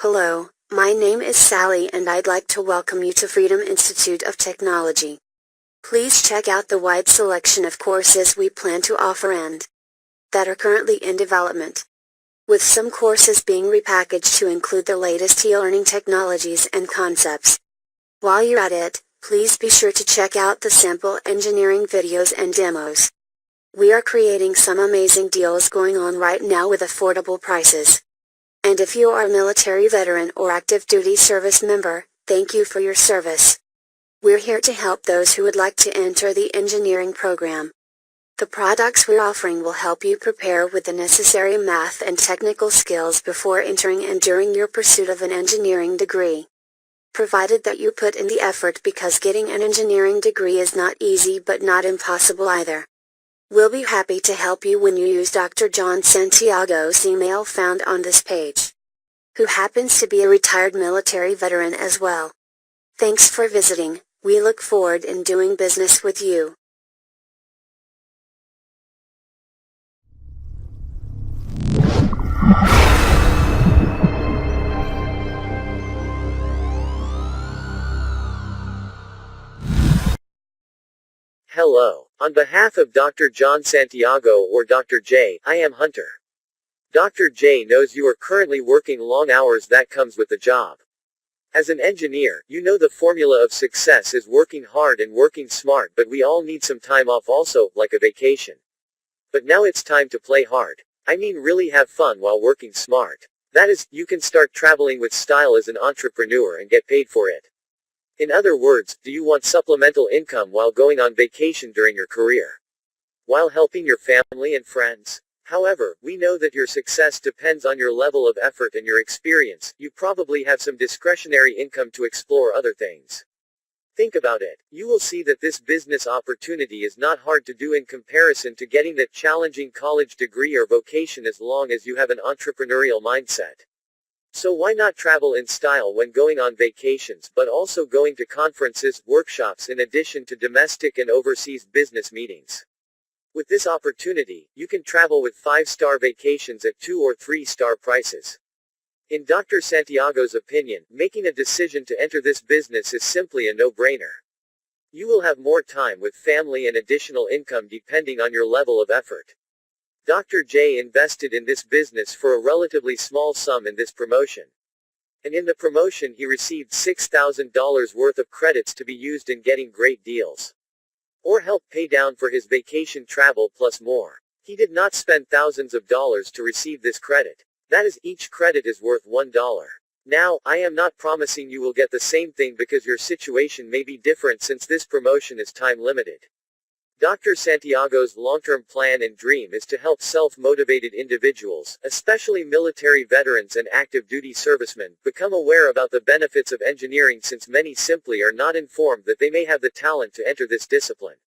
Hello, my name is Sally and I'd like to welcome you to Freedom Institute of Technology. Please check out the wide selection of courses we plan to offer and that are currently in development, with some courses being repackaged to include the latest e-learning technologies and concepts. While you're at it, please be sure to check out the sample engineering videos and demos. We are creating some amazing deals going on right now with affordable prices. And if you are a military veteran or active duty service member, thank you for your service. We're here to help those who would like to enter the engineering program. The products we're offering will help you prepare with the necessary math and technical skills before entering and during your pursuit of an engineering degree. Provided that you put in the effort, because getting an engineering degree is not easy but not impossible either. We'll be happy to help you when you use Dr. John Santiago's email found on this page, who happens to be a retired military veteran as well. Thanks for visiting. We look forward in doing business with you. Hello. On behalf of Dr. John Santiago or Dr. J, I am Hunter. Dr. J knows you are currently working long hours that comes with the job. As an engineer, you know the formula of success is working hard and working smart, but we all need some time off also, like a vacation. But now it's time to play hard. I mean really have fun while working smart. That is, you can start traveling with style as an entrepreneur and get paid for it. In other words, do you want supplemental income while going on vacation during your career, while helping your family and friends? However, we know that your success depends on your level of effort and your experience. You probably have some discretionary income to explore other things. Think about it. You will see that this business opportunity is not hard to do in comparison to getting that challenging college degree or vocation, as long as you have an entrepreneurial mindset. So why not travel in style when going on vacations, but also going to conferences, workshops in addition to domestic and overseas business meetings? With this opportunity, you can travel with 5-star vacations at 2 or 3-star prices. In Dr. Santiago's opinion, making a decision to enter this business is simply a no-brainer. You will have more time with family and additional income depending on your level of effort. Dr. J invested in this business for a relatively small sum in this promotion. And in the promotion he received $6,000 worth of credits to be used in getting great deals, or help pay down for his vacation travel plus more. He did not spend thousands of dollars to receive this credit. That is, each credit is worth $1. Now, I am not promising you will get the same thing because your situation may be different, since this promotion is time limited. Dr. Santiago's long-term plan and dream is to help self-motivated individuals, especially military veterans and active duty servicemen, become aware about the benefits of engineering, since many simply are not informed that they may have the talent to enter this discipline.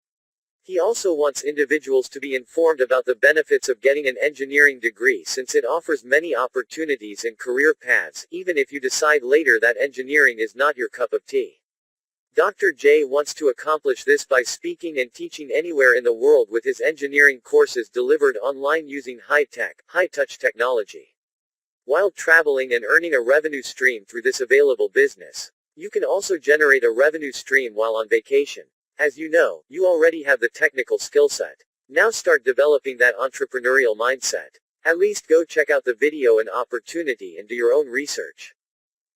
He also wants individuals to be informed about the benefits of getting an engineering degree, since it offers many opportunities and career paths, even if you decide later that engineering is not your cup of tea. Dr. J wants to accomplish this by speaking and teaching anywhere in the world with his engineering courses delivered online using high-tech, high-touch technology, while traveling and earning a revenue stream through this available business. You can also generate a revenue stream while on vacation. As you know, you already have the technical skill set. Now start developing that entrepreneurial mindset. At least go check out the video and opportunity and do your own research.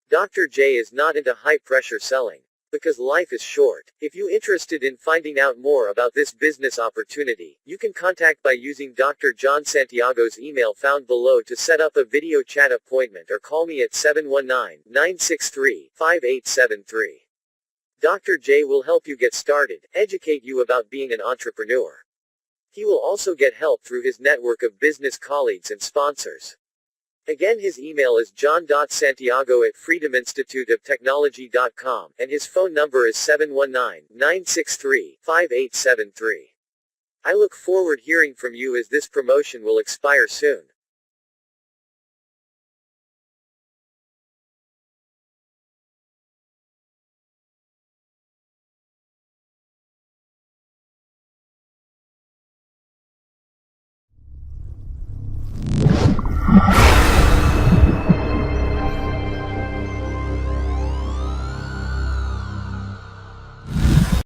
Dr. J is not into high-pressure selling, because life is short. If you're interested in finding out more about this business opportunity, you can contact by using Dr. John Santiago's email found below to set up a video chat appointment, or call me at 719-963-5873. Dr. J will help you get started, educate you about being an entrepreneur. He will also get help through his network of business colleagues and sponsors. Again, his email is john.santiago@freedominstituteoftechnology.com, and his phone number is 719-963-5873. I look forward hearing from you, as this promotion will expire soon.